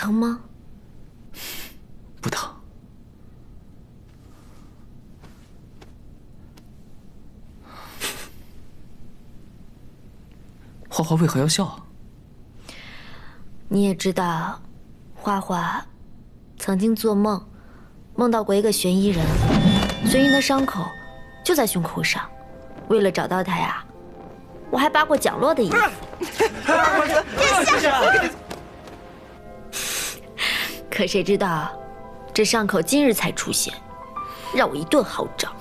疼吗？不疼。花花为何要笑？你也知道，花花曾经做梦，梦到过一个悬疑人，悬疑的伤口就在胸口上。为了找到他呀，我还扒过角落的衣服。可谁知道，这伤口今日才出现，让我一顿好找。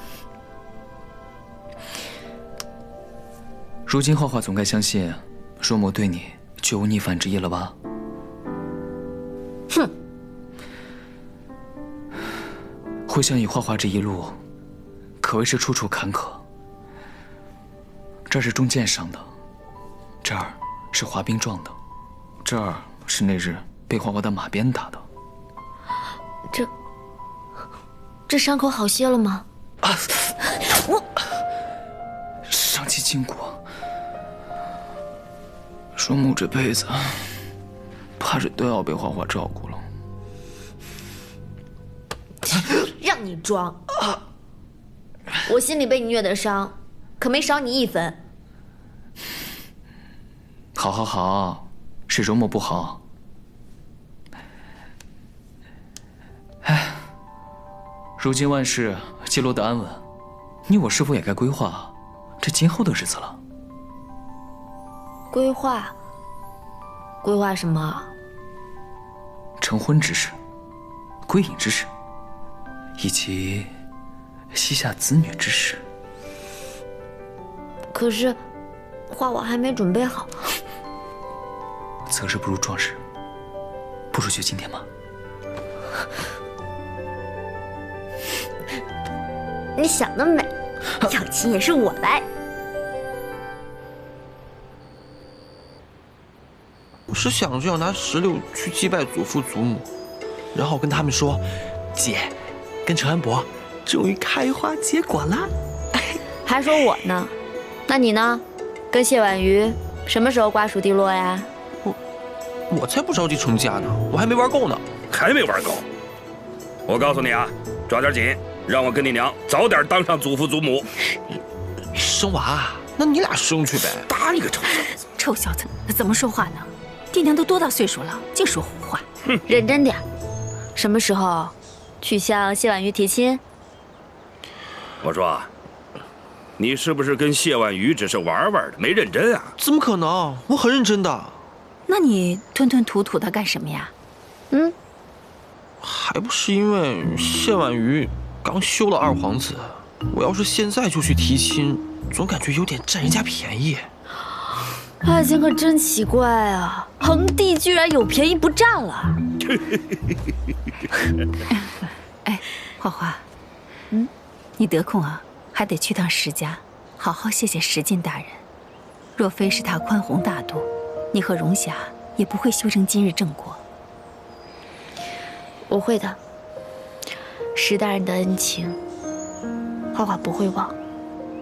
如今花花总该相信，若某对你绝无逆反之意了吧？哼！回想以花花这一路，可谓是处处坎坷。这儿是中箭伤的，这儿是滑冰撞的，这儿是那日被花花的马鞭打的。这伤口好些了吗？啊！我伤及筋骨，若某这辈子怕是都要被花花照顾了。让你装！我心里被你虐的伤，可没少你一分。好，好，好，是容某不好。哎，如今万事皆落得安稳，你我是否也该规划这今后的日子了？规划？规划什么？成婚之事，归隐之事，以及膝下子女之事。可是，花我还没准备好。择日不如撞日，不如就今天吧。你想得美，要亲也是我来。我是想着要拿石榴去祭拜祖父祖母，然后跟他们说，姐，跟陈安博终于开花结果了。还说我呢？那你呢？跟谢婉瑜什么时候瓜熟蒂落呀？我才不着急成家呢，我还没玩够呢。还没玩够？我告诉你啊，抓点紧，让我跟你娘早点当上祖父祖母。生娃？那你俩生去呗。打你个臭小子！臭小子，怎么说话呢？爹娘都多大岁数了，净说胡话。哼，认真点。什么时候去向谢婉瑜提亲？我说，你是不是跟谢婉瑜只是玩玩的，没认真啊？怎么可能？我很认真的。那你吞吞吐吐的干什么呀？还不是因为谢婉瑜刚休了二皇子，我要是现在就去提亲，总感觉有点占人家便宜。爱情可真奇怪啊，恒帝居然有便宜不占了。哎，花花，你得空啊，还得去趟石家，好好谢谢石进大人。若非是他宽宏大度，你和荣霞也不会修成今日正果。我会的，石大人的恩情，花花不会忘。